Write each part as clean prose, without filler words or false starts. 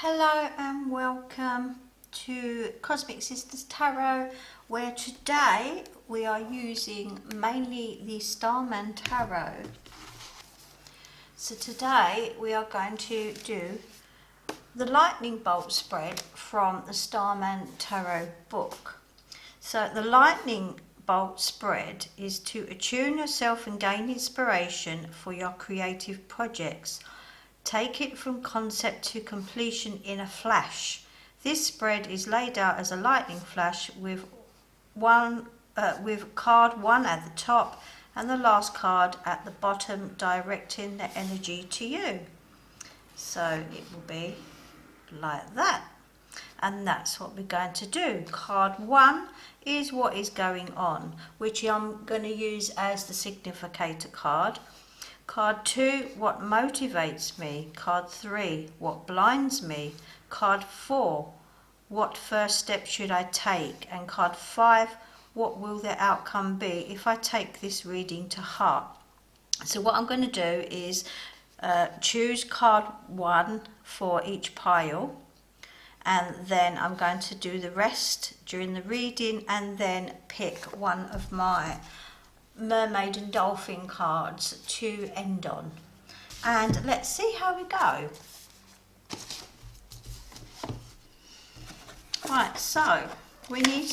Hello and welcome to Cosmic Sisters Tarot, where today we are using mainly the Starman Tarot. So today we are going to do the lightning bolt spread from the Starman Tarot book. So the lightning bolt spread is to attune yourself and gain inspiration for your creative projects. Take it from concept to completion in a flash. This spread is laid out as a lightning flash with card 1 at the top and the last card at the bottom, directing the energy to you. So it will be like that. And that's what we're going to do. Card 1 is what is going on, which I'm going to use as the significator card. Card 2, what motivates me? Card 3, what blinds me? Card 4, what first step should I take? And card 5, what will the outcome be if I take this reading to heart? So what I'm going to do is choose card 1 for each pile, and then I'm going to do the rest during the reading and then pick one of my mermaid and dolphin cards to end on, and let's see how we go. Right, so we need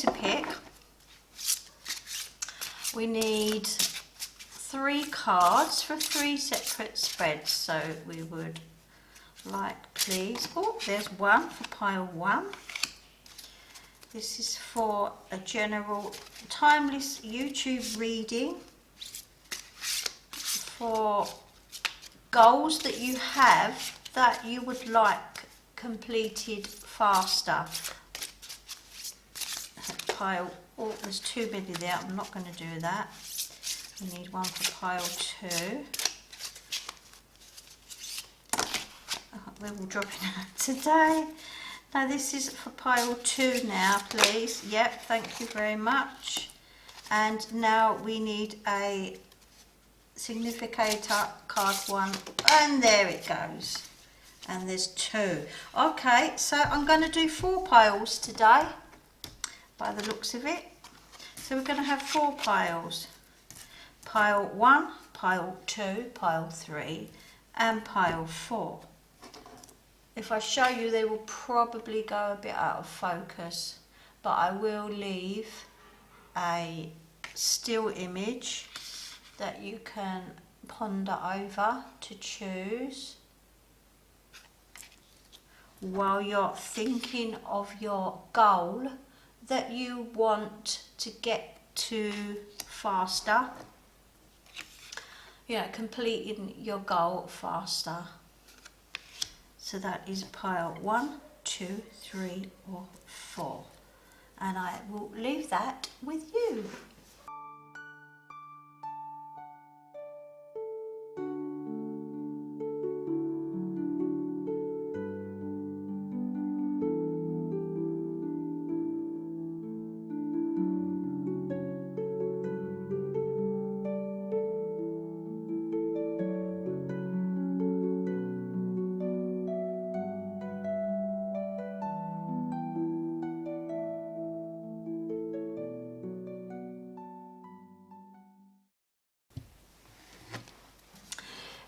3 cards for 3 separate spreads. So we would like, please, oh, there's one for pile 1. This is for a general timeless YouTube reading for goals that you have that you would like completed faster. Pile, oh, there's too many there. I'm not going to do that. We need one for pile 2. Oh, we're all dropping out today. Now this is for pile 2 now, please. Yep, thank you very much. And now we need a significator card 1, and there it goes. And there's 2. Okay, so I'm going to do 4 piles today, by the looks of it. So we're going to have 4 piles. Pile 1, pile 2, pile 3, and pile 4. If I show you, they will probably go a bit out of focus, but I will leave a still image that you can ponder over to choose while you're thinking of your goal that you want to get to faster. You know, completing your goal faster. So that is pile 1, 2, 3 or 4. And I will leave that with you.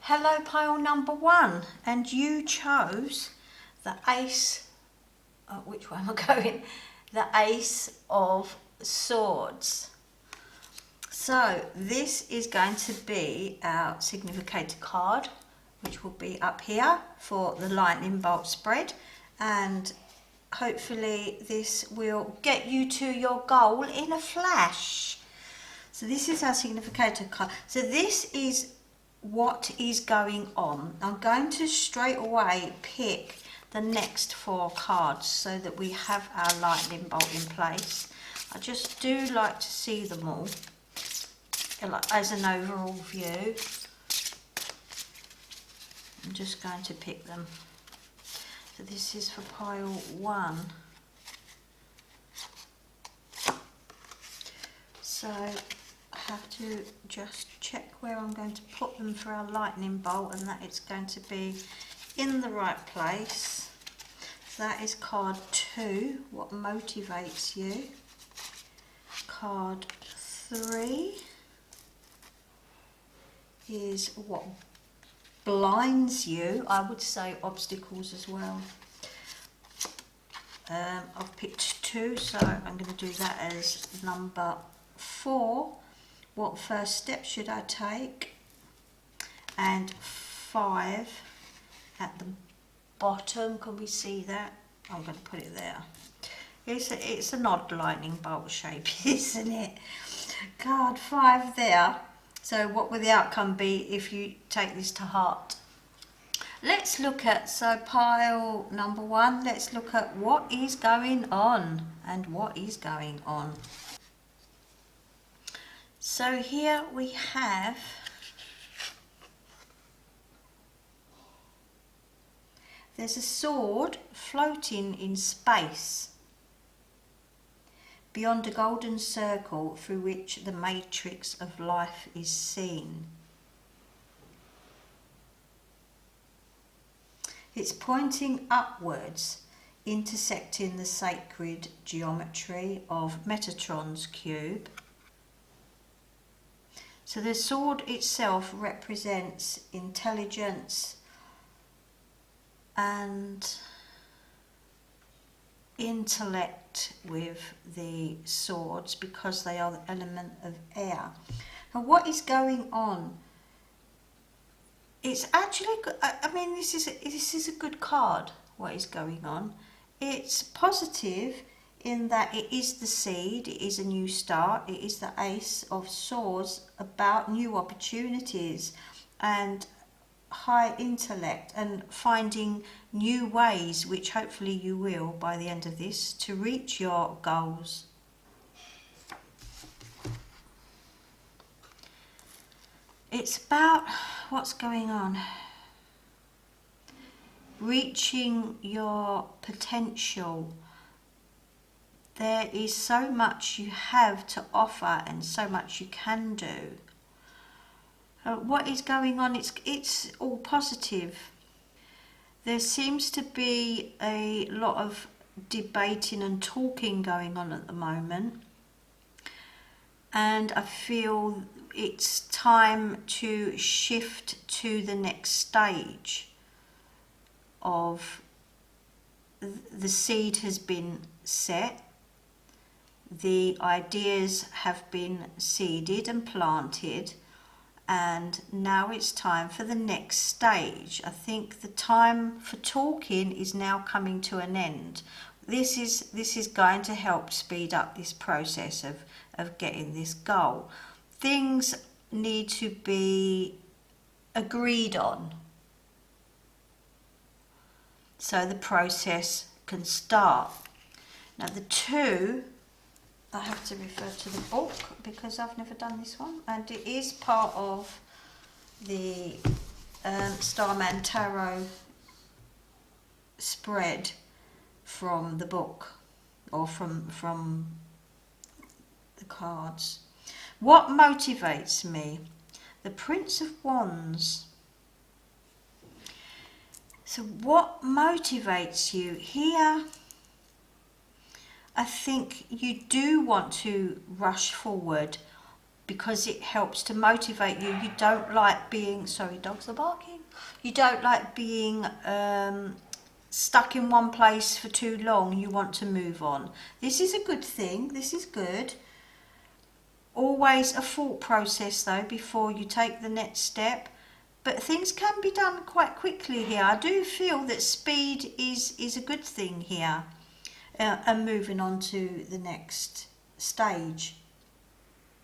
Hello, pile number 1, and you chose the Ace, which way am I going? The Ace of Swords. So this is going to be our significator card, which will be up here for the lightning bolt spread, and hopefully this will get you to your goal in a flash. So this is our significator card. So this is what is going on. I'm going to straight away pick the next 4 cards so that we have our lightning bolt in place. I just do like to see them all as an overall view. I'm just going to pick them. So this is for pile 1. So I have to just check where I'm going to put them for our lightning bolt, and that it's going to be in the right place. That is card 2, what motivates you. Card 3 is what blinds you. I would say obstacles as well. I've picked 2, so I'm going to do that as number 4. What first step should I take? And 5 at the bottom. Can we see that? I'm going to put it there. It's an odd lightning bolt shape, isn't it? Card 5 there. So what will the outcome be if you take this to heart? Let's look at, so pile number 1, let's look at what is going on and what is going on. So here we have there's a sword floating in space beyond a golden circle through which the matrix of life is seen. It's pointing upwards, intersecting the sacred geometry of Metatron's cube. So the sword itself represents intelligence and intellect with the swords because they are the element of air. And what is going on? It's actually, I mean, this is a good card, what is going on. It's positive in that it is the seed, it is a new start, it is the Ace of Swords about new opportunities and high intellect and finding new ways, which hopefully you will by the end of this, to reach your goals. It's about what's going on. Reaching your potential. There is so much you have to offer and so much you can do. What is going on? It's all positive. There seems to be a lot of debating and talking going on at the moment. And I feel it's time to shift to the next stage of the seed has been set, the ideas have been seeded and planted, and now it's time for the next stage. I think the time for talking is now coming to an end. This is going to help speed up this process of getting this goal. Things need to be agreed on so the process can start. Now the 2, I have to refer to the book because I've never done this one, and it is part of the Starman Tarot spread from the book or from the cards. What motivates me? The Prince of Wands. So what motivates you here? I think you do want to rush forward because it helps to motivate you. You don't like being, sorry, dogs are barking. You don't like being stuck in one place for too long. You want to move on. This is a good thing. This is good. Always a thought process though before you take the next step. But things can be done quite quickly here. I do feel that speed is a good thing here. And moving on to the next stage.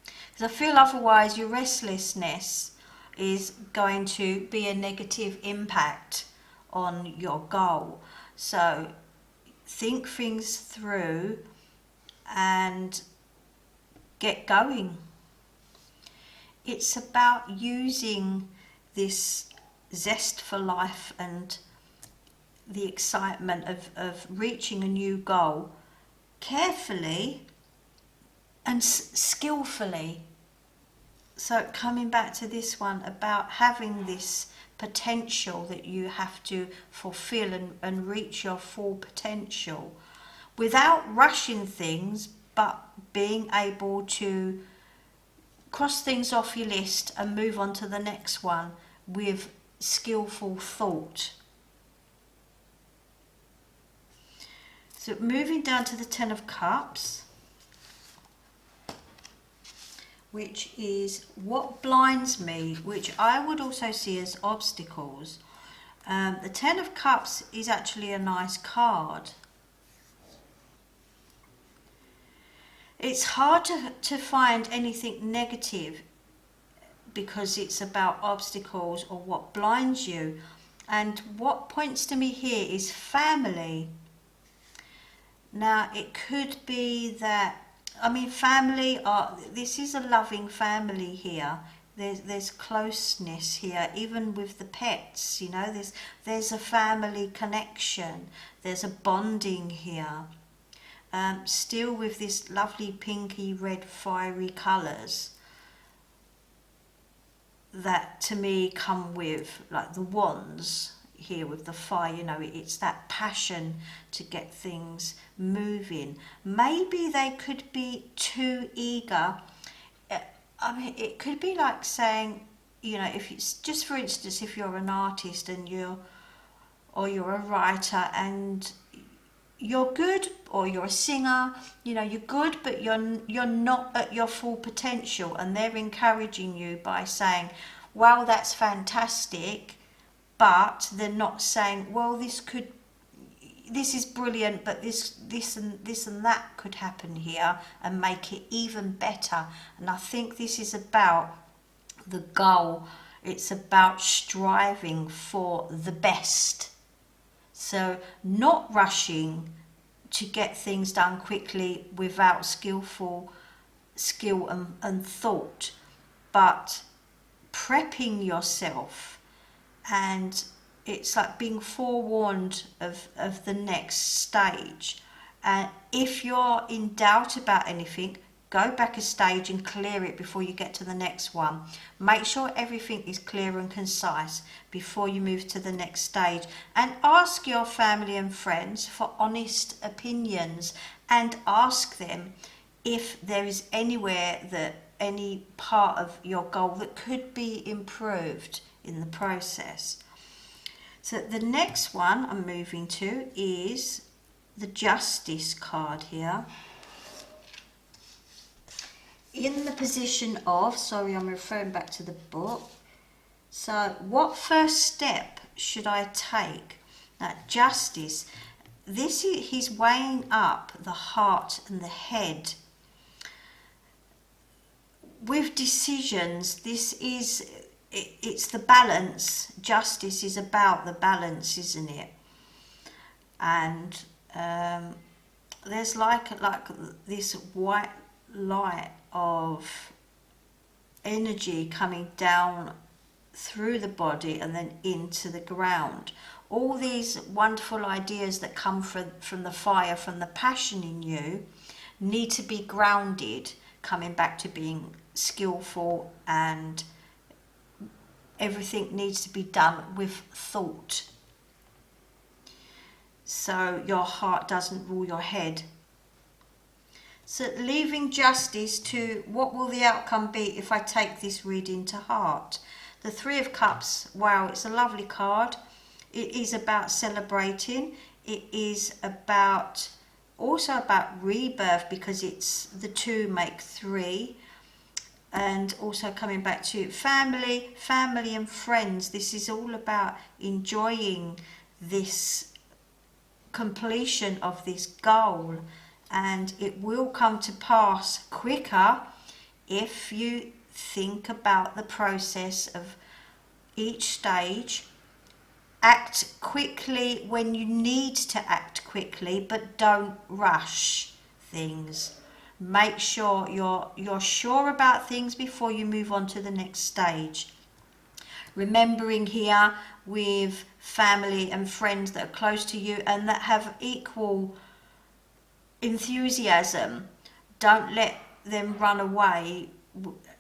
Because I feel otherwise your restlessness is going to be a negative impact on your goal. So think things through and get going. It's about using this zest for life and the excitement of reaching a new goal carefully and skillfully. So coming back to this one about having this potential that you have to fulfill and reach your full potential without rushing things, but being able to cross things off your list and move on to the next one with skillful thought. So moving down to the Ten of Cups, which is what blinds me, which I would also see as obstacles. The Ten of Cups is actually a nice card. It's hard to find anything negative because it's about obstacles or what blinds you. And what points to me here is family. Now, it could be that, family this is a loving family here. There's closeness here, even with the pets, there's a family connection. There's a bonding here. Still with this lovely pinky red fiery colours that to me come with like the wands here with the fire. It's that passion to get things moving. Maybe they could be too eager. It could be like saying, if it's just, for instance, if you're an artist and you're a writer and you're good, or you're a singer, you're good, but you're not at your full potential, and they're encouraging you by saying, well, that's fantastic, but they're not saying, well, this is brilliant, but this and that could happen here and make it even better. And I think this is about the goal. It's about striving for the best. So not rushing to get things done quickly without skill and thought, but prepping yourself. And it's like being forewarned of the next stage. And if you're in doubt about anything, go back a stage and clear it before you get to the next one. Make sure everything is clear and concise before you move to the next stage. And ask your family and friends for honest opinions, and ask them if there is any part of your goal that could be improved in the process. So the next one I'm moving to is the Justice card here. In the position of, I'm referring back to the book. So what first step should I take? Now, Justice, he's weighing up the heart and the head. With decisions, it's the balance. Justice is about the balance, isn't it? And there's like this white light of energy coming down through the body and then into the ground. All these wonderful ideas that come from the fire, from the passion in you, need to be grounded, coming back to being skillful, and everything needs to be done with thought. So your heart doesn't rule your head. So leaving Justice to what will the outcome be if I take this reading to heart. The Three of Cups, wow, it's a lovely card. It is about celebrating. It is also about rebirth, because it's the two make three. And also coming back to family and friends. This is all about enjoying this completion of this goal. And it will come to pass quicker if you think about the process of each stage. Act quickly when you need to act quickly, but don't rush things. Make sure you're sure about things before you move on to the next stage. Remembering here with family and friends that are close to you and that have equal enthusiasm, don't let them run away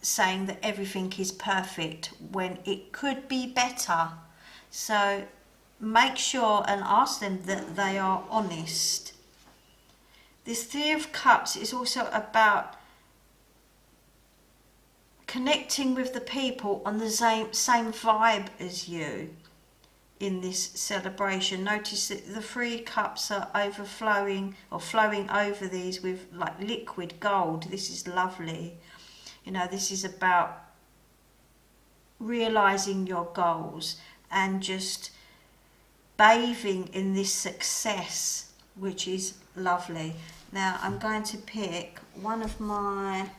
saying that everything is perfect when it could be better. So make sure and ask them that they are honest. This Three of Cups is also about connecting with the people on the same vibe as you in this celebration. Notice that the Three Cups are overflowing or flowing over these with like liquid gold. This is lovely. You know, this is about realizing your goals and just bathing in this success, which is lovely. Now I'm going to pick one of my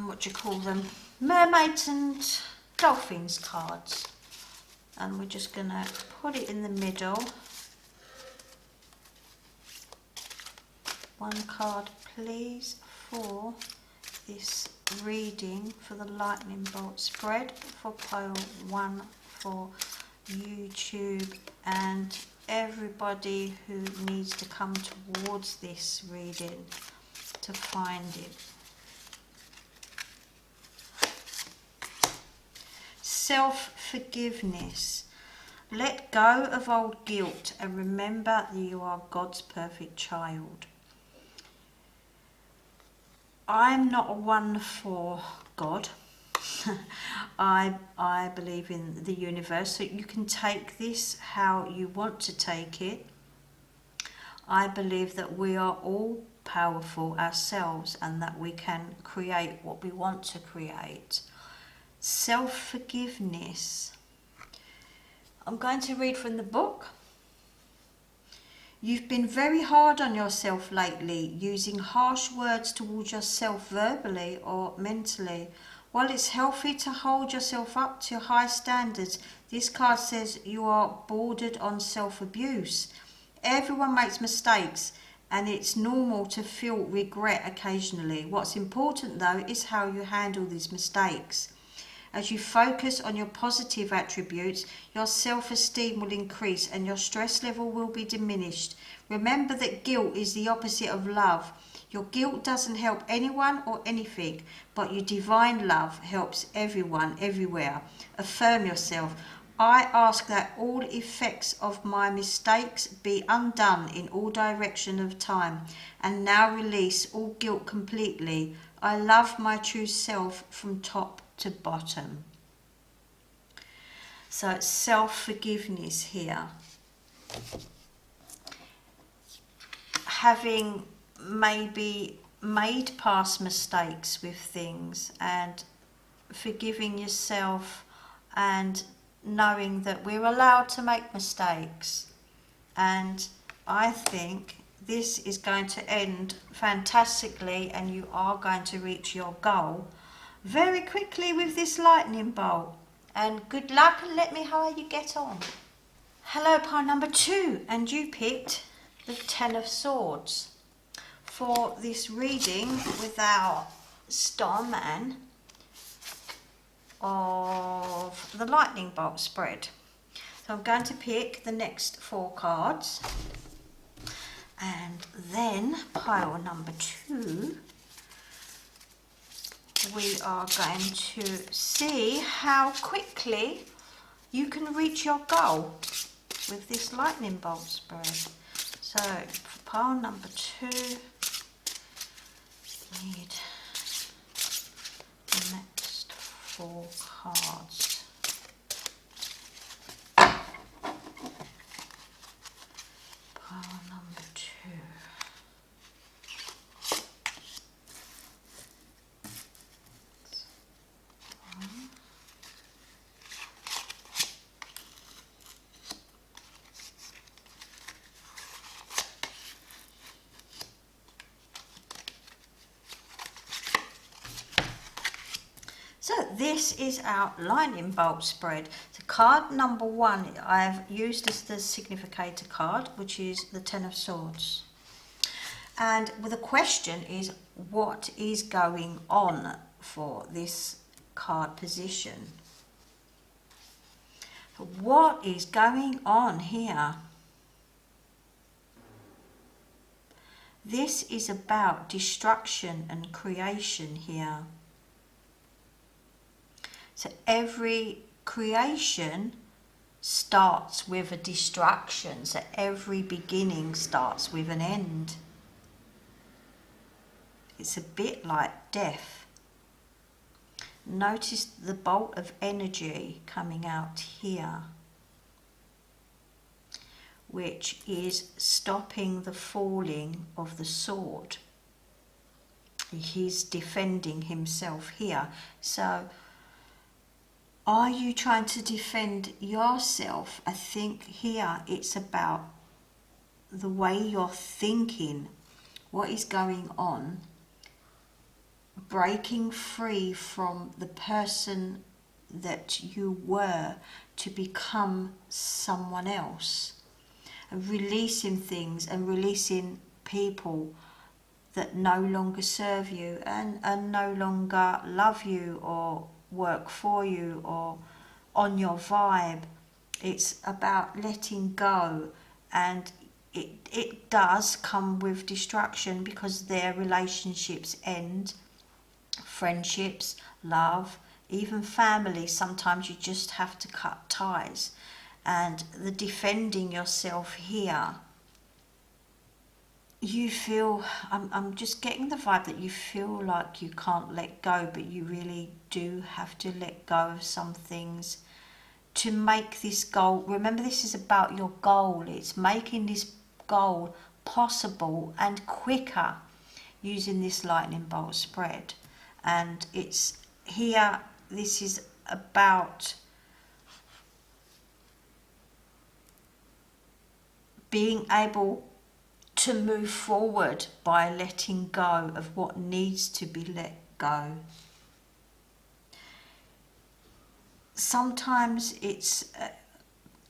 what do you call them, mermaids and dolphins cards, and we're just going to put it in the middle. One card please for this reading for the lightning bolt spread for pile 1 for YouTube and everybody who needs to come towards this reading to find it. Self-forgiveness. Let go of old guilt and remember that you are God's perfect child. I'm not one for God. I believe in the universe, so you can take this how you want to take it. I believe that we are all powerful ourselves and that we can create what we want to create. Self-forgiveness. I'm going to read from the book. You've been very hard on yourself lately, using harsh words towards yourself verbally or mentally. While it's healthy to hold yourself up to high standards, this card says you are bordered on self-abuse. Everyone makes mistakes and it's normal to feel regret occasionally. What's important though is how you handle these mistakes. As you focus on your positive attributes, your self-esteem will increase and your stress level will be diminished. Remember that guilt is the opposite of love. Your guilt doesn't help anyone or anything, but your divine love helps everyone, everywhere. Affirm yourself. I ask that all effects of my mistakes be undone in all direction of time, and now release all guilt completely. I love my true self from top to bottom. So it's self-forgiveness here. Having maybe made past mistakes with things and forgiving yourself and knowing that we're allowed to make mistakes. And I think this is going to end fantastically and you are going to reach your goal very quickly with this lightning bolt. And good luck and let me know how you get on. Hello, pile number 2, and you picked the Ten of Swords for this reading with our Starman of the lightning bolt spread. So I'm going to pick the next 4 cards, and then pile number 2 we are going to see how quickly you can reach your goal with this lightning bolt spread. So for pile number 2, need the next 4 cards. Pile number 2. So this is our lightning bolt spread. So card number 1 I've used as the significator card, which is the Ten of Swords. And the question is, what is going on for this card position? What is going on here? This is about destruction and creation here. So every creation starts with a destruction. So every beginning starts with an end. It's a bit like death. Notice the bolt of energy coming out here, which is stopping the falling of the sword. He's defending himself here. So are you trying to defend yourself? I think here it's about the way you're thinking, what is going on, breaking free from the person that you were to become someone else, and releasing things and releasing people that no longer serve you and no longer love you or work for you or on your vibe. It's about letting go, and it does come with destruction because their relationships end, friendships, love, even family. Sometimes you just have to cut ties. And the defending yourself here, you feel, I'm just getting the vibe that you feel like you can't let go, but you really do have to let go of some things to make this goal. Remember, this is about your goal. It's making this goal possible and quicker using this lightning bolt spread. And it's here, this is about being able to move forward by letting go of what needs to be let go. Sometimes it's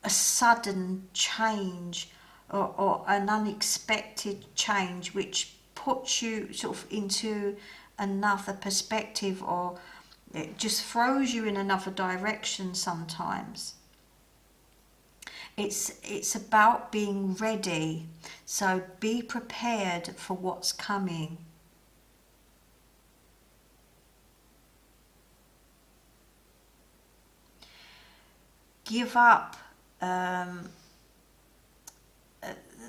a sudden change or an unexpected change which puts you sort of into another perspective, or it just throws you in another direction sometimes. It's about being ready. So be prepared for what's coming. Give up the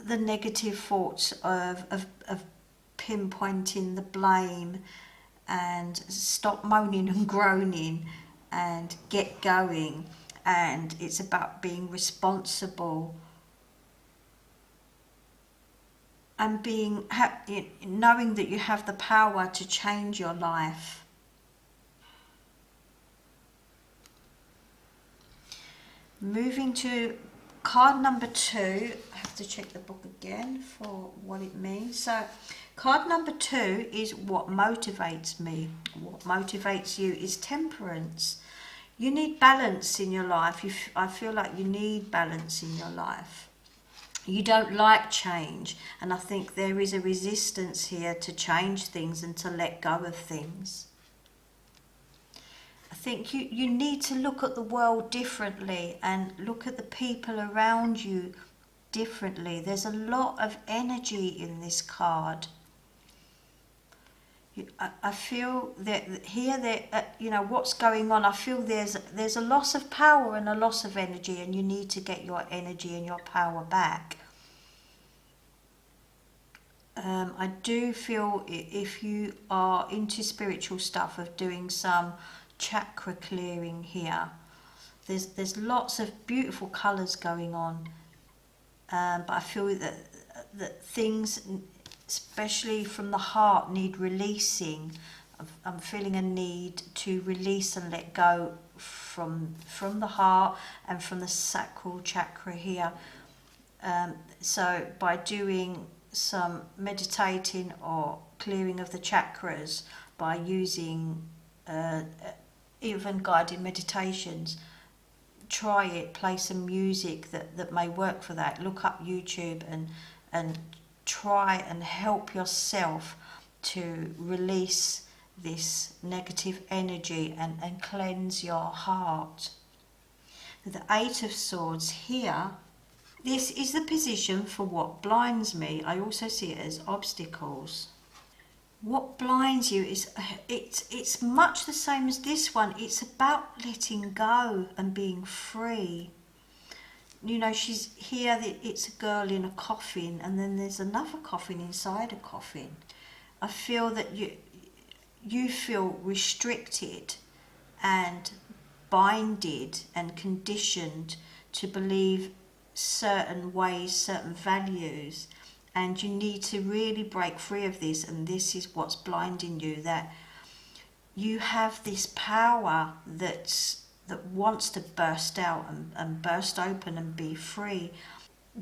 negative thoughts of pinpointing the blame, and stop moaning and groaning and get going. And it's about being responsible and knowing that you have the power to change your life. Moving to card number 2, I have to check the book again for what it means. So card number 2 is what motivates me. What motivates you is temperance. You need balance in your life. I feel like you need balance in your life. You don't like change, and I think there is a resistance here to change things and to let go of things. I think you need to look at the world differently and look at the people around you differently. There's a lot of energy in this card. I feel that here, what's going on. I feel there's a loss of power and a loss of energy, and you need to get your energy and your power back. I do feel if you are into spiritual stuff, of doing some chakra clearing here. There's lots of beautiful colours going on, but I feel that things, especially from the heart, need releasing. I'm feeling a need to release and let go from the heart and from the sacral chakra here. So by doing some meditating or clearing of the chakras, by using even guided meditations, try it, play some music that may work for that. Look up YouTube and try and help yourself to release this negative energy and cleanse your heart. The 8 of Swords here, this is the position for what blinds me. I also see it as obstacles. What blinds you is, it's much the same as this one. It's about letting go and being free. You know, she's here, it's a girl in a coffin, and then there's another coffin inside a coffin. I feel that you feel restricted and binded and conditioned to believe certain ways, certain values, and you need to really break free of this. And this is what's blinding you, that you have this power that wants to burst out and burst open and be free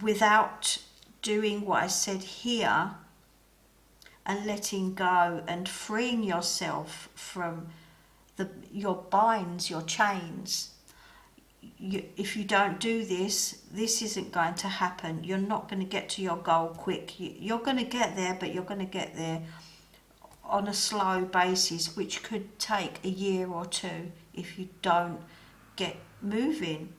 without doing what I said here, and letting go and freeing yourself from your binds, your chains. If you don't do this, this isn't going to happen. You're not going to get to your goal quick. You're going to get there, but you're going to get there on a slow basis, which could take a year or two if you don't get moving.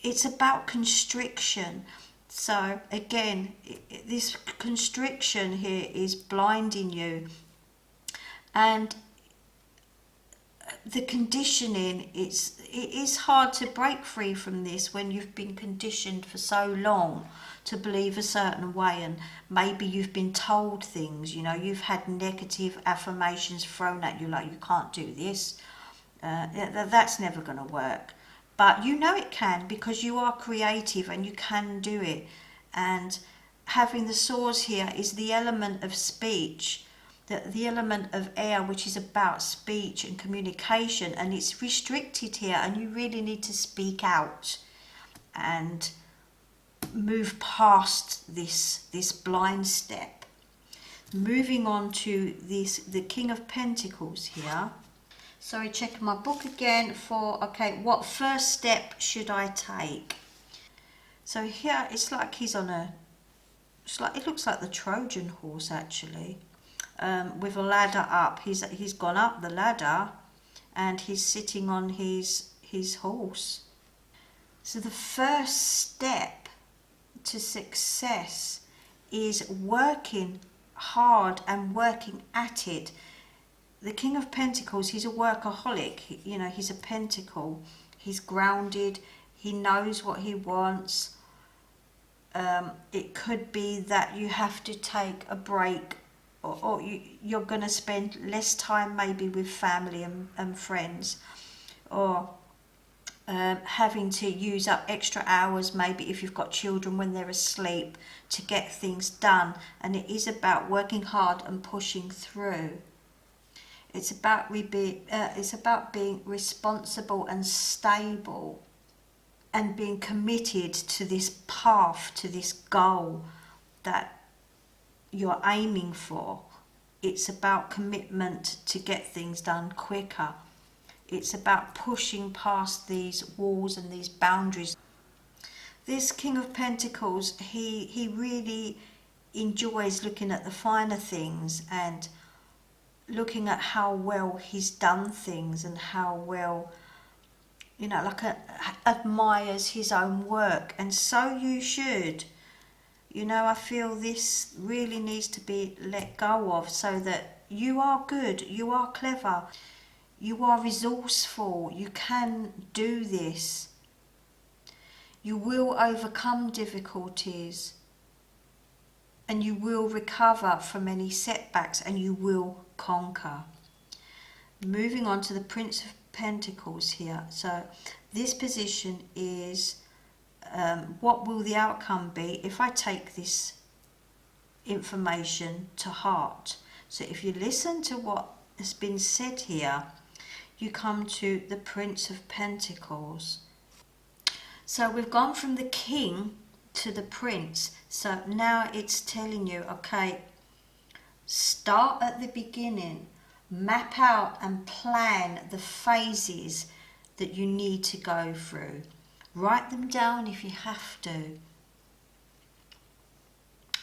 It's about constriction. So again, this constriction here is blinding you, and the conditioning, it is hard to break free from this when you've been conditioned for so long to believe a certain way, and maybe you've been told things, you know, you've had negative affirmations thrown at you, like you can't do this, that's never going to work. But you know it can, because you are creative and you can do it. And having the swords here is the element of speech, the element of air, which is about speech and communication, and it's restricted here, and you really need to speak out and move past this blind step. Moving on to the King of Pentacles here. Sorry, checking my book again for, okay, what first step should I take? So here it's like he's on it looks like the Trojan horse actually, with a ladder up. He's gone up the ladder and he's sitting on his horse. So the first step to success is working hard and working at it. The King of Pentacles, he's a workaholic. You know, he's a pentacle. He's grounded. He knows what he wants. It could be that you have to take a break, or you're going to spend less time maybe with family and friends, or having to use up extra hours maybe if you've got children when they're asleep to get things done. And it is about working hard and pushing through. It's about being responsible and stable, and being committed to this path, to this goal that you're aiming for. It's about commitment to get things done quicker. It's about pushing past these walls and these boundaries. This King of Pentacles, he really enjoys looking at the finer things and looking at how well he's done things, and how well, you know, like admires his own work. And so you should. You know, I feel this really needs to be let go of, so that you are good, you are clever, you are resourceful, you can do this. You will overcome difficulties, and you will recover from any setbacks, and you will conquer. Moving on to the Prince of Pentacles here. So this position is, what will the outcome be if I take this information to heart? So if you listen to what has been said here, you come to the Prince of Pentacles. So we've gone from the King to the Prince. So now it's telling you, okay, start at the beginning, map out and plan the phases that you need to go through. Write them down if you have to.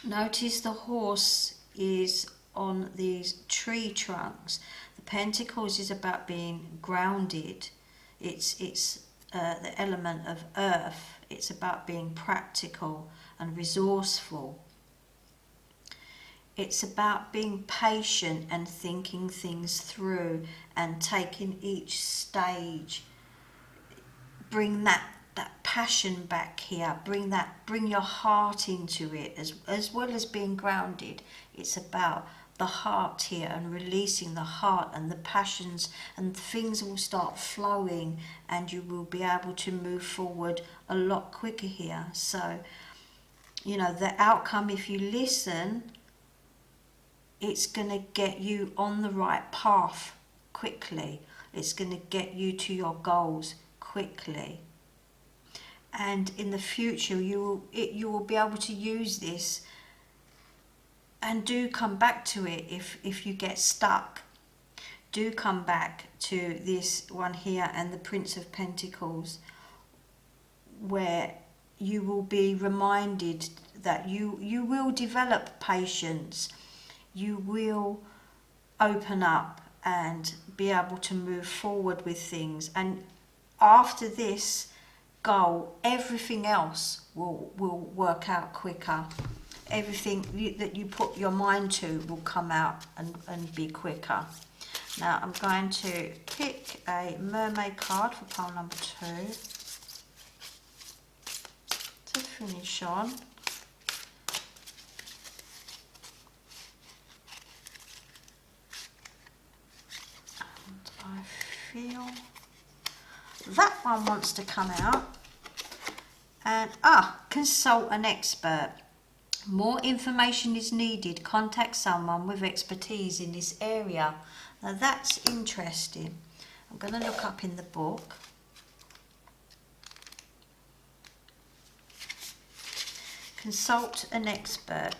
Notice the horse is on these tree trunks. The Pentacles is about being grounded. It's the element of earth. It's about being practical and resourceful. It's about being patient and thinking things through and taking each stage. Bring that passion back here. Bring your heart into it as well as being grounded. It's about the heart here and releasing the heart and the passions, and things will start flowing and you will be able to move forward a lot quicker here. So, you know, the outcome, if you listen, it's going to get you on the right path quickly. It's going to get you to your goals quickly. And in the future, you will be able to use this. And do come back to it if you get stuck. Do come back to this one here and the Prince of Pentacles, where you will be reminded that you will develop patience. You will open up and be able to move forward with things. And after this goal, everything else will work out quicker. Everything that you put your mind to will come out and be quicker. Now I'm going to pick a mermaid card for pile number 2 to finish on. And I feel that one wants to come out. And consult an expert. More information is needed. Contact someone with expertise in this area. Now that's interesting. I'm going to look up in the book. Consult an expert.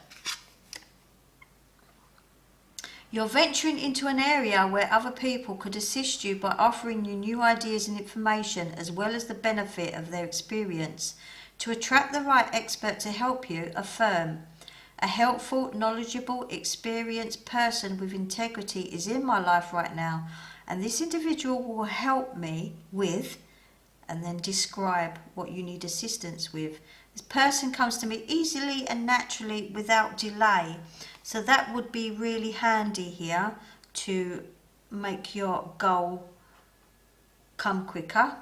You're venturing into an area where other people could assist you by offering you new ideas and information, as well as the benefit of their experience. To attract the right expert to help you, affirm, a helpful, knowledgeable, experienced person with integrity is in my life right now, and this individual will help me with, and then describe what you need assistance with. This person comes to me easily and naturally without delay. So that would be really handy here to make your goal come quicker.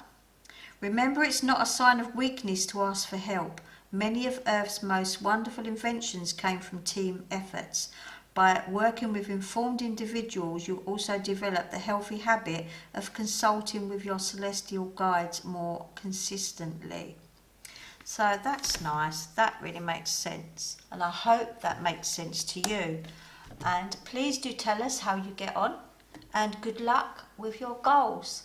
Remember, it's not a sign of weakness to ask for help. Many of Earth's most wonderful inventions came from team efforts. By working with informed individuals, you also develop the healthy habit of consulting with your celestial guides more consistently. So that's nice. That really makes sense. And I hope that makes sense to you. And please do tell us how you get on. And good luck with your goals.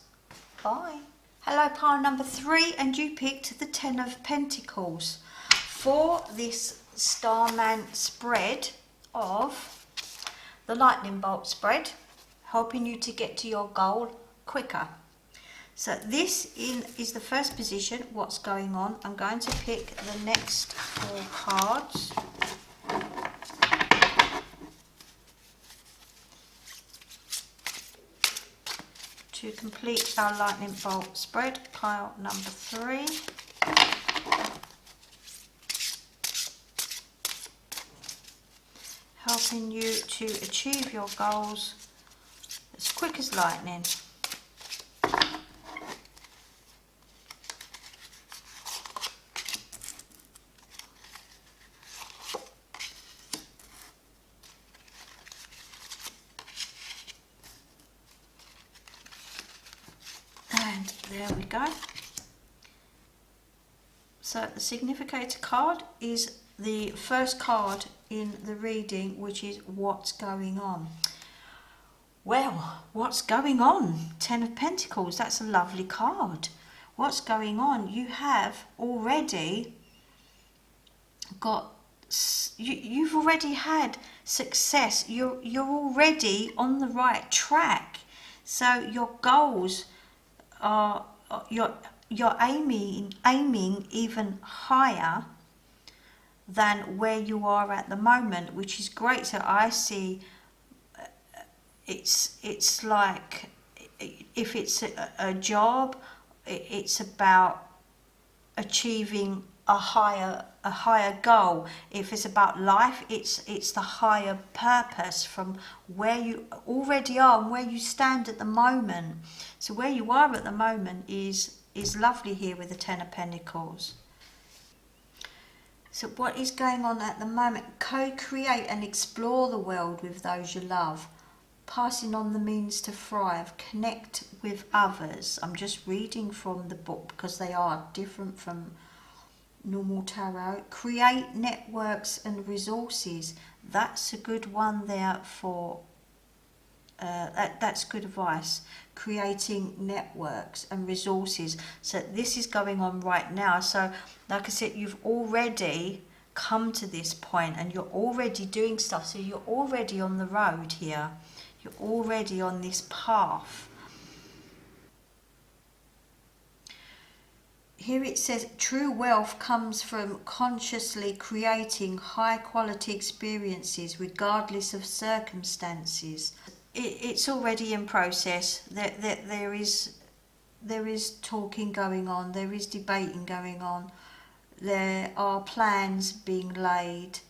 Bye. Hello, pile number 3, and you picked the 10 of Pentacles for this Starman spread of the lightning bolt spread, helping you to get to your goal quicker. So this is the first position, what's going on. I'm going to pick the next 4 cards. To complete our lightning bolt spread, pile number 3. Helping you to achieve your goals as quick as lightning. And there we go. So the significator card is the first card in the reading, which is what's going on. Well, what's going on? 10 of Pentacles, that's a lovely card. What's going on? You have already got, you've already had success. You're already on the right track. So your goals are, you're aiming even higher than where you are at the moment, which is great. So I see it's like, if it's a job, it's about achieving a higher goal. If it's about life, it's the higher purpose from where you already are and where you stand at the moment. So where you are at the moment is lovely here with the Ten of Pentacles. So what is going on at the moment? Co-create and explore the world with those you love. Passing on the means to thrive. Connect with others. I'm just reading from the book because they are different from normal tarot. Create networks and resources. That's a good one there for that's good advice. Creating networks and resources. So this is going on right now. So like I said, you've already come to this point and you're already doing stuff. So you're already on the road here. You're already on this path. Here it says, true wealth comes from consciously creating high quality experiences regardless of circumstances. It's already in process. There is talking going on, there is debating going on, there are plans being laid,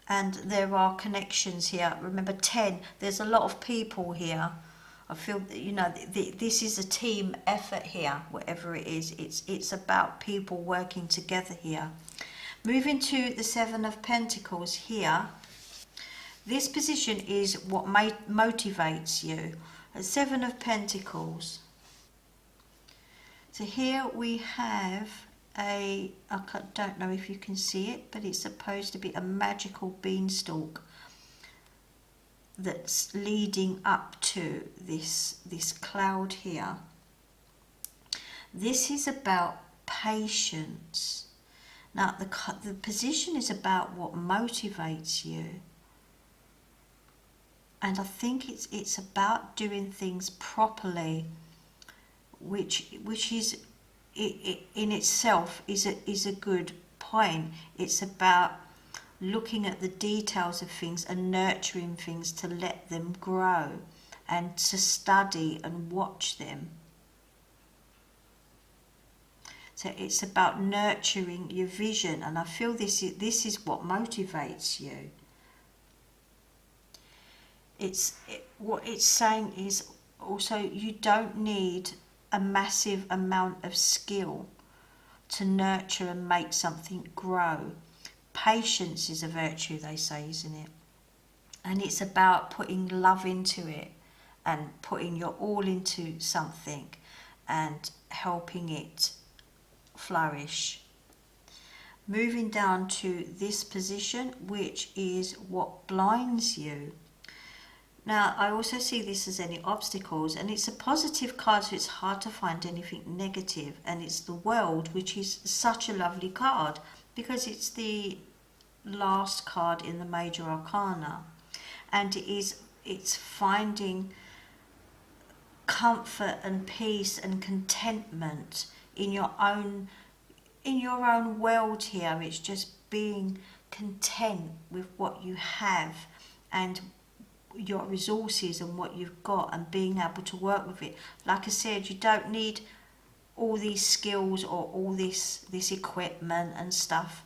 and there are connections here. Remember 10, there's a lot of people here. I feel that, this is a team effort here, whatever it is. It's about people working together here. Moving to the Seven of Pentacles here. This position is what motivates you. A Seven of Pentacles. So here we have I don't know if you can see it, but it's supposed to be a magical beanstalk that's leading up to this cloud here. This is about patience. Now the position is about what motivates you. And I think it's about doing things properly, which is in itself is a good point. It's about looking at the details of things and nurturing things to let them grow and to study and watch them. So it's about nurturing your vision, and I feel this is what motivates you. What it's saying is also you don't need a massive amount of skill to nurture and make something grow. Patience is a virtue, they say, isn't it? And it's about putting love into it and putting your all into something and helping it flourish. Moving down to this position, which is what blinds you. Now, I also see this as any obstacles, and it's a positive card, so it's hard to find anything negative. And it's the World, which is such a lovely card because it's the last card in the Major Arcana, and it's finding comfort and peace and contentment in your own world here. It's just being content with what you have and your resources and what you've got, and being able to work with it. Like I said, you don't need all these skills or all this equipment and stuff.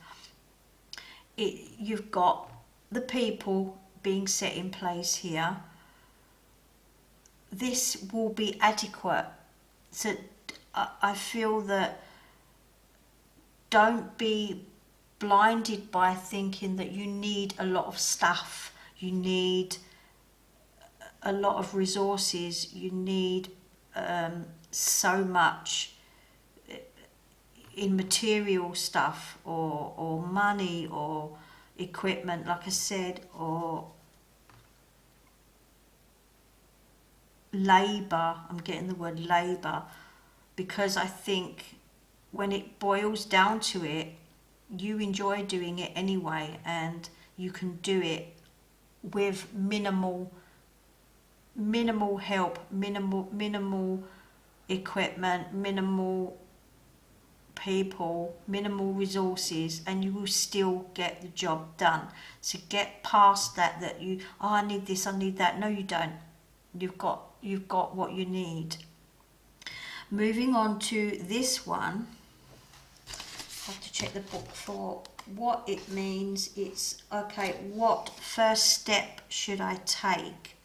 You've got the people being set in place here. This will be adequate. So I feel that don't be blinded by thinking that you need a lot of stuff, you need a lot of resources, you need so much in material stuff or money or equipment, like I said, or labour. I'm getting the word labour because I think when it boils down to it, you enjoy doing it anyway, and you can do it with minimal help, minimal equipment, minimal people, minimal resources, and you will still get the job done. So get past that you, I need this, I need that. No, you don't. You've got what you need. Moving on to this one. have to check the book for what it means. It's okay, what first step should I take?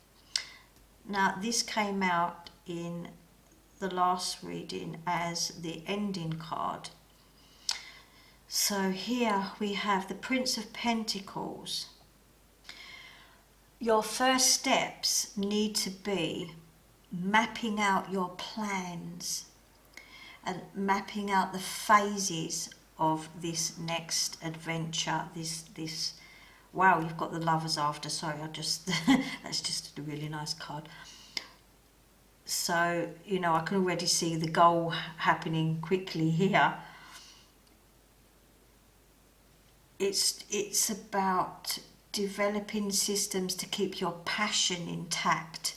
Now this came out in the last reading as the ending card. So here we have the Prince of Pentacles. Your first steps need to be mapping out your plans and mapping out the phases of this next adventure. This wow, you've got the Lovers after. Sorry, that's just a really nice card. So, you know, I can already see the goal happening quickly here. It's about developing systems to keep your passion intact.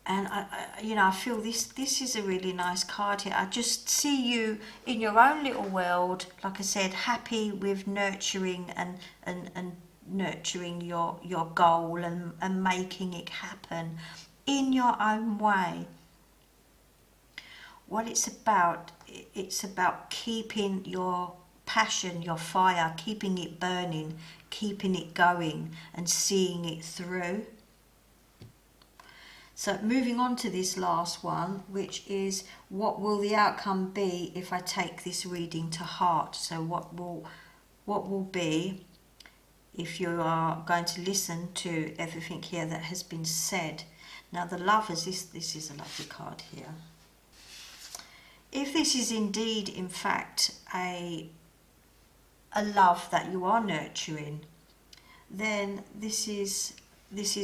And I feel this is a really nice card here. I just see you in your own little world, like I said, happy with nurturing and nurturing your goal and making it happen in your own way. What it's about keeping your passion, your fire, keeping it burning, keeping it going and seeing it through. So moving on to this last one, which is what will the outcome be if I take this reading to heart? So what will be if you are going to listen to everything here that has been said? Now the Lovers, this is a lovely card here. If this is indeed, in fact, a love that you are nurturing, then this is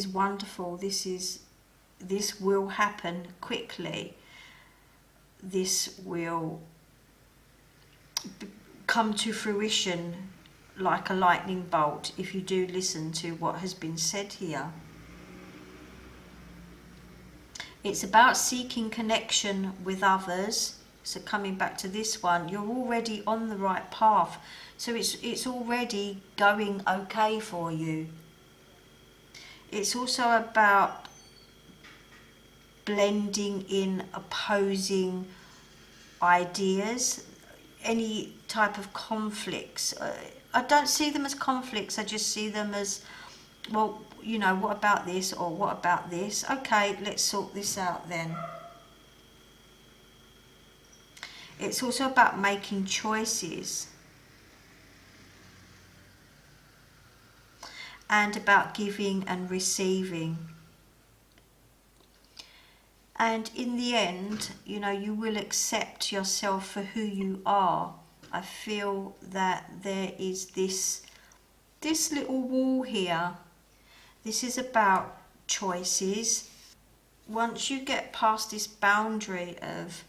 wonderful. This will happen quickly. This will come to fruition like a lightning bolt if you do listen to what has been said here. It's about seeking connection with others. So coming back to this one, you're already on the right path. So it's already going okay for you. It's also about blending in opposing ideas, any type of conflicts. I don't see them as conflicts, I just see them as, well, you know, what about this or what about this? Okay, let's sort this out then. It's also about making choices and about giving and receiving. And in the end, you know, you will accept yourself for who you are. I feel that there is this little wall here. This is about choices. Once you get past this boundary of,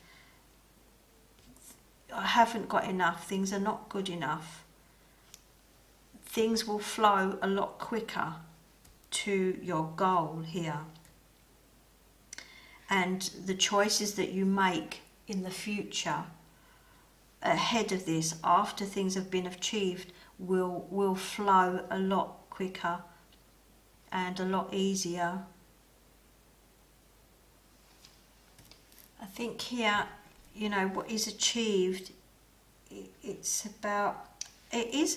I haven't got enough, things are not good enough, things will flow a lot quicker to your goal here. And the choices that you make in the future ahead of this, after things have been achieved, will flow a lot quicker and a lot easier. I think here, you know, what is achieved, it's about, it is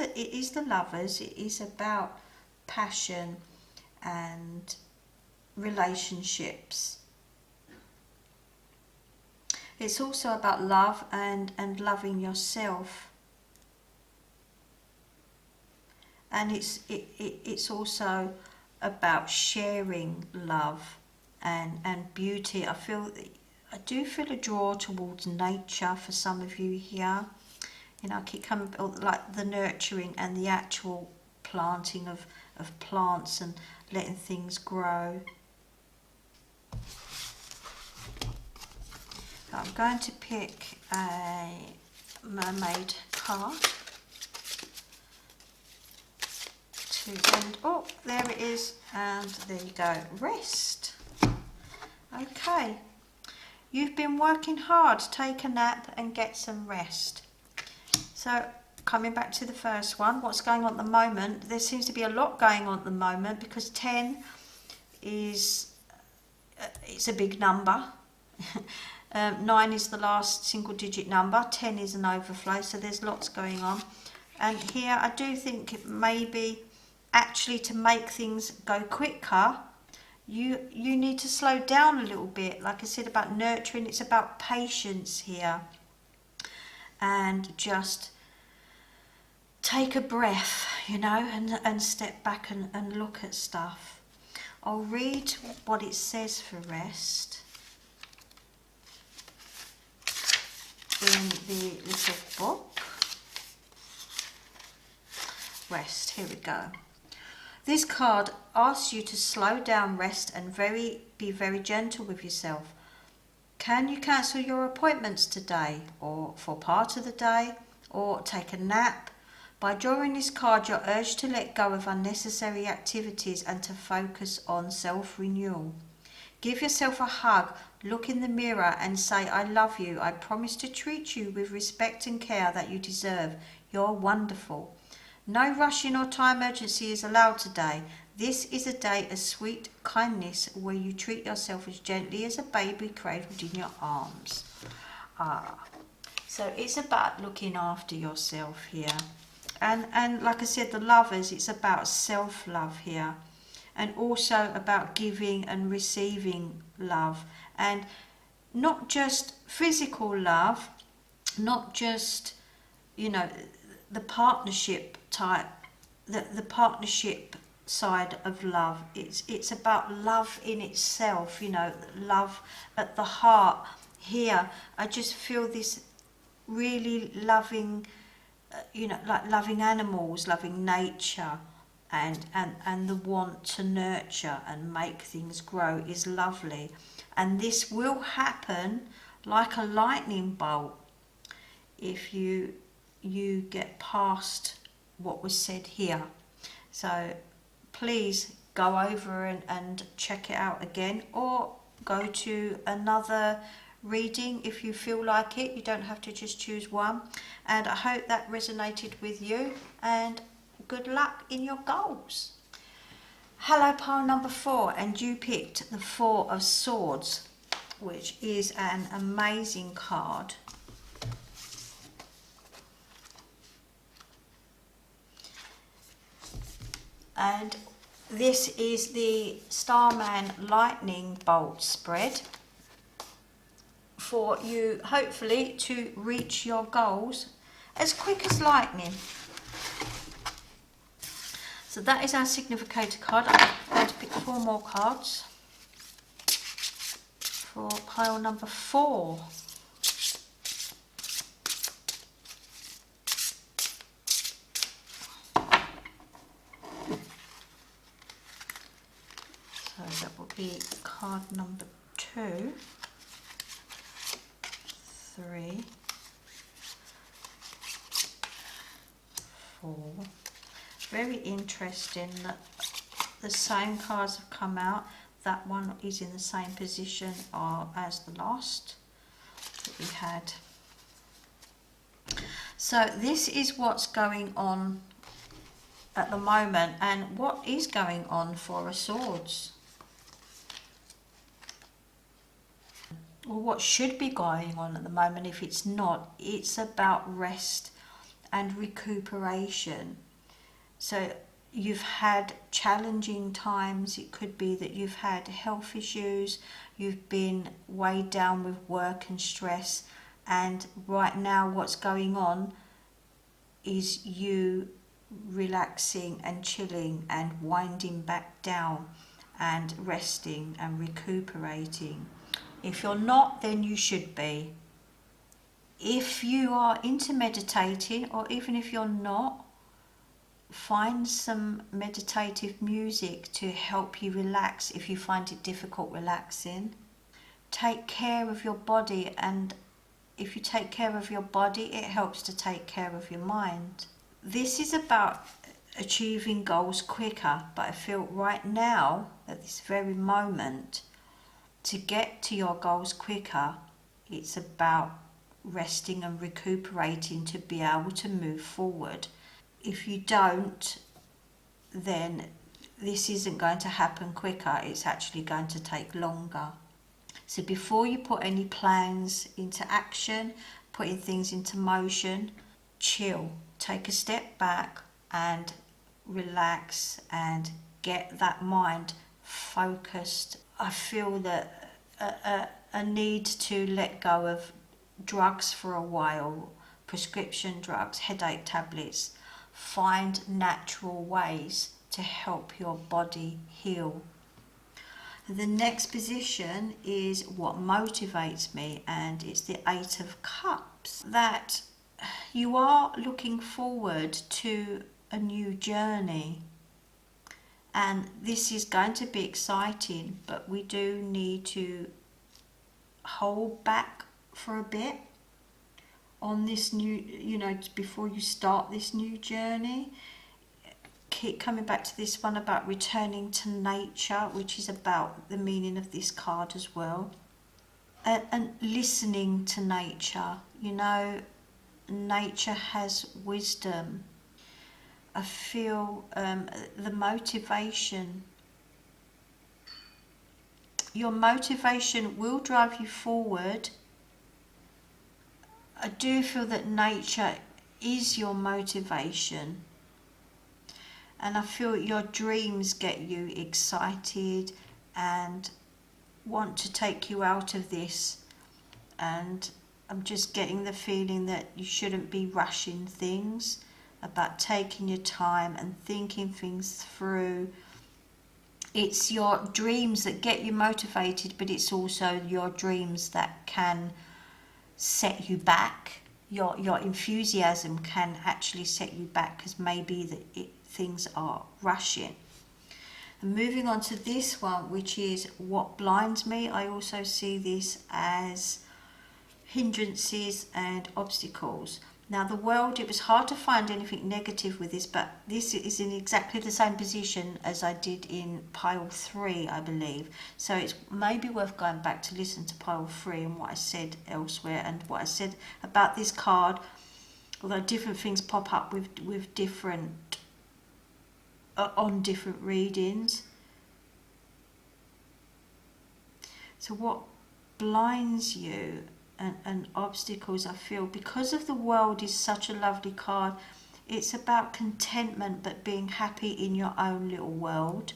the Lovers, it is about passion and relationships. It's also about love and loving yourself. And it's also about sharing love and beauty. I do feel a draw towards nature for some of you here. You know, I keep coming, like the nurturing and the actual planting of plants and letting things grow. I'm going to pick a mermaid card to end. Oh, there it is, and there you go. Rest. Okay, you've been working hard. Take a nap and get some rest. So coming back to the first one, what's going on at the moment? There seems to be a lot going on at the moment because 10 is it's a big number. 9 is the last single digit number, 10 is an overflow, so there's lots going on. And here I do think maybe actually to make things go quicker, you need to slow down a little bit. Like I said about nurturing, it's about patience here. And just take a breath, you know, and step back and look at stuff. I'll read what it says for rest in the little book. Rest, here we go. This card asks you to slow down, rest, and be very gentle with yourself. Can you cancel your appointments today, or for part of the day, or take a nap? By drawing this card, you're urged to let go of unnecessary activities and to focus on self-renewal. Give yourself a hug, look in the mirror and say, I love you. I promise to treat you with respect and care that you deserve. You're wonderful. No rushing or time urgency is allowed today. This is a day of sweet kindness where you treat yourself as gently as a baby cradled in your arms. So it's about looking after yourself here. And like I said, the lovers, it's about self-love here. And also about giving and receiving love. And not just physical love, not just, you know, the partnership type, the partnership side of love. It's about love in itself, you know, love at the heart. Here, I just feel this really loving, you know, like loving animals, loving nature, and the want to nurture and make things grow is lovely. And this will happen like a lightning bolt if you get past what was said here. So please go over and check it out again, or go to another reading if you feel like it. You don't have to just choose one. And I hope that resonated with you, and good luck in your goals. Hello, pile number 4, and you picked the 4 of Swords, which is an amazing card. And this is the Starman Lightning Bolt spread for you, hopefully, to reach your goals as quick as lightning. So that is our significator card. I'm going to pick 4 more cards for pile number 4. So that will be card number 2, 3, 4. Very interesting that the same cards have come out. That one is in the same position as the last that we had. So this is what's going on at the moment, and what is going on for a Swords. Or what should be going on at the moment. If it's not, it's about rest and recuperation. So you've had challenging times. It could be that you've had health issues, you've been weighed down with work and stress, and right now what's going on is you relaxing and chilling and winding back down and resting and recuperating. If you're not, then you should be. If you are into meditating, or even if you're not, find some meditative music to help you relax if you find it difficult relaxing. Take care of your body, and if you take care of your body, it helps to take care of your mind. This is about achieving goals quicker, but I feel right now, at this very moment, to get to your goals quicker, it's about resting and recuperating to be able to move forward. If you don't, then this isn't going to happen quicker, it's actually going to take longer. So before you put any plans into action, putting things into motion, chill, take a step back and relax and get that mind focused. I feel that a need to let go of drugs for a while, prescription drugs, headache tablets. Find natural ways to help your body heal. The next position is what motivates me, and it's the Eight of Cups. That you are looking forward to a new journey, and this is going to be exciting, but we do need to hold back for a bit on this new, before you start this new journey. Keep coming back to this one about returning to nature, which is about the meaning of this card as well. And listening to nature. Nature has wisdom. I feel the motivation. Your motivation will drive you forward. I do feel that nature is your motivation. And I feel your dreams get you excited and want to take you out of this. And I'm just getting the feeling that you shouldn't be rushing things, about taking your time and thinking things through. It's your dreams that get you motivated, but it's also your dreams that can set you back. Your enthusiasm can actually set you back, because maybe things are rushing. And moving on to this one, which is what blinds me. I also see this as hindrances and obstacles. Now the world, it was hard to find anything negative with this, but this is in exactly the same position as I did in pile 3, I believe. So it's maybe worth going back to listen to pile 3 and what I said elsewhere, and what I said about this card, although different things pop up with different on different readings. So what blinds you and obstacles, I feel, because of the world is such a lovely card, it's about contentment, but being happy in your own little world.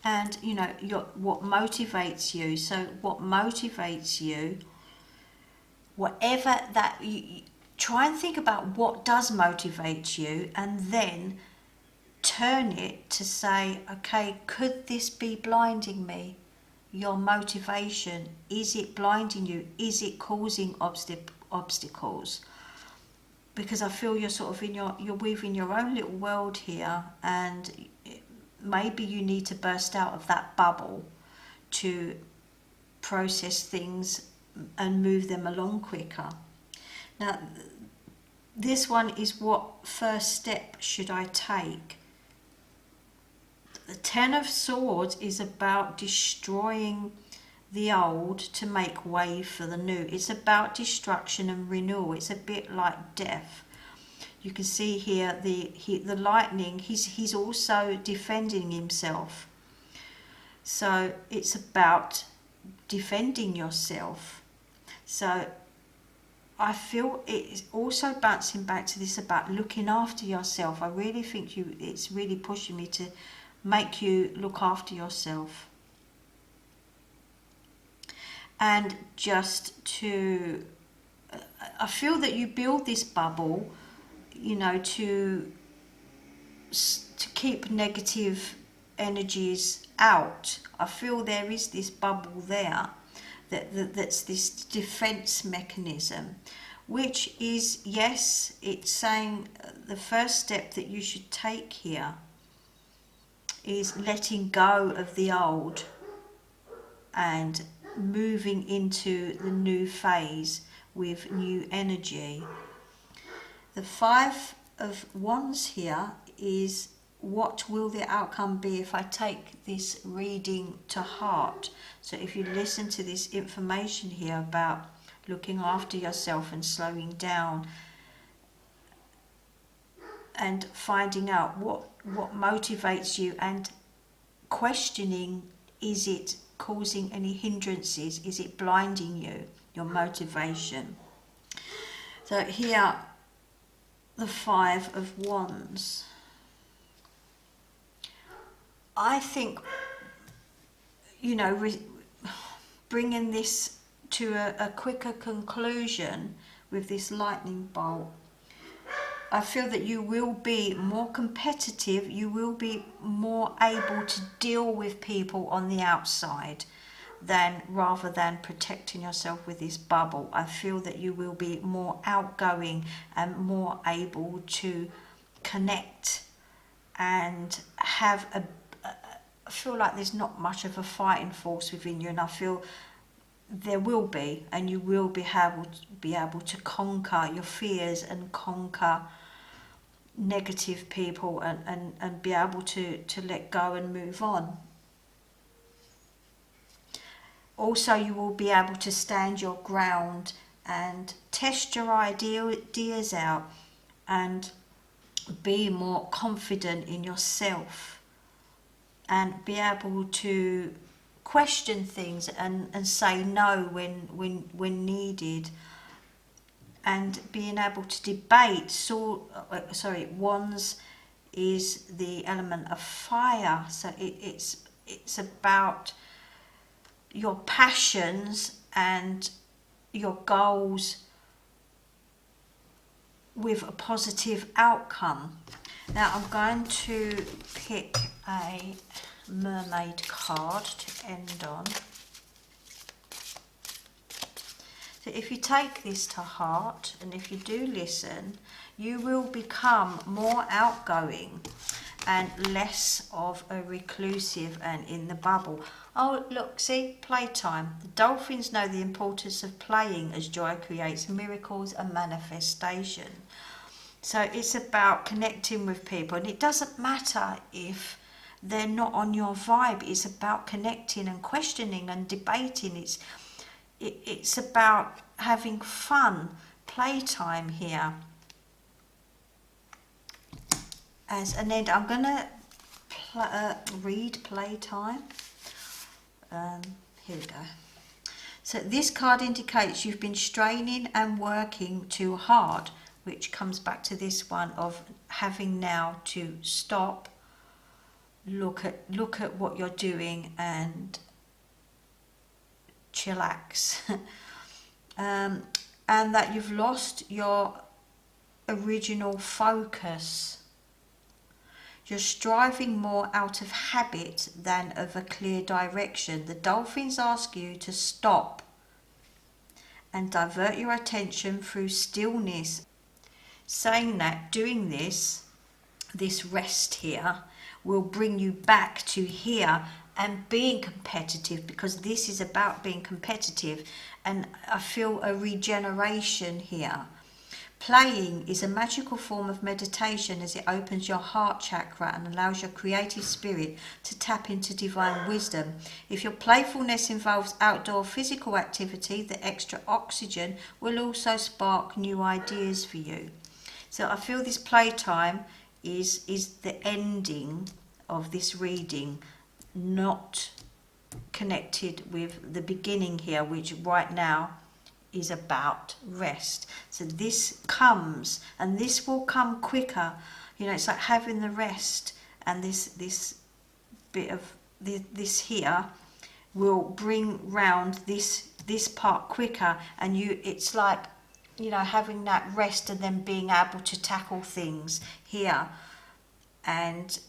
And what motivates you. So what motivates you, whatever that you try and think about what does motivate you, and then turn it to say, okay, could this be blinding me? Your motivation, is it blinding you? Is it causing obstacles? Because I feel you're sort of you're within your own little world here, and maybe you need to burst out of that bubble to process things and move them along quicker. Now, this one is, what first step should I take? The Ten of Swords is about destroying the old to make way for the new. It's about destruction and renewal. It's a bit like death. You can see here the lightning. He's also defending himself. So it's about defending yourself. So I feel it's also bouncing back to this about looking after yourself. I really think it's really pushing me to make you look after yourself. And just to, I feel that you build this bubble, to keep negative energies out. I feel there is this bubble there that's this defense mechanism, which is, yes, it's saying the first step that you should take here is letting go of the old and moving into the new phase with new energy. The Five of Wands here is, what will the outcome be if I take this reading to heart? So if you listen to this information here about looking after yourself and slowing down and finding out what motivates you, and questioning, is it causing any hindrances? Is it blinding you, your motivation? So here, the Five of Wands. I think, you know, bringing this to a quicker conclusion with this lightning bolt, I feel that you will be more competitive, you will be more able to deal with people on the outside rather than protecting yourself with this bubble. I feel that you will be more outgoing and more able to connect and have I feel like there's not much of a fighting force within you, and I feel there will be, and you will be able to conquer your fears and conquer negative people and be able to let go and move on. Also, you will be able to stand your ground and test your ideas out and be more confident in yourself and be able to question things and say no when needed, and being able to debate. Wands is the element of fire, so it's about your passions and your goals with a positive outcome. Now I'm going to pick a mermaid card to end on. So if you take this to heart and if you do listen, you will become more outgoing and less of a reclusive and in the bubble. Oh, look, see, playtime. The dolphins know the importance of playing as joy creates miracles and manifestation. So it's about connecting with people, and it doesn't matter if they're not on your vibe. It's about connecting and questioning and debating. It's about having fun, playtime here. As an end, I'm going to read playtime. Here we go. So this card indicates you've been straining and working too hard, which comes back to this one of having now to stop, look at what you're doing and chillax. And that you've lost your original focus. You're striving more out of habit than of a clear direction. The dolphins ask you to stop and divert your attention through stillness, saying that doing this rest here will bring you back to here and being competitive, because this is about being competitive, and I feel a regeneration here. Playing is a magical form of meditation as it opens your heart chakra and allows your creative spirit to tap into divine wisdom. If your playfulness involves outdoor physical activity, the extra oxygen will also spark new ideas for you. So I feel this playtime is the ending of this reading, not connected with the beginning here, which right now is about rest. So this comes, and this will come quicker. You know, it's like having the rest, and this bit of this here will bring round this part quicker, and it's like, you know, having that rest and then being able to tackle things here and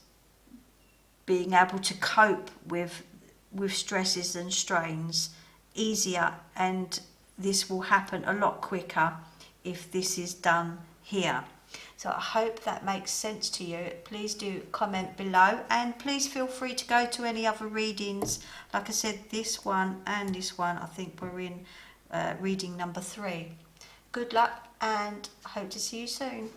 being able to cope with stresses and strains easier, and this will happen a lot quicker if this is done here. So I hope that makes sense to you. Please do comment below, and please feel free to go to any other readings. Like I said, this one and this one, I think we're in reading number 3. Good luck, and I hope to see you soon.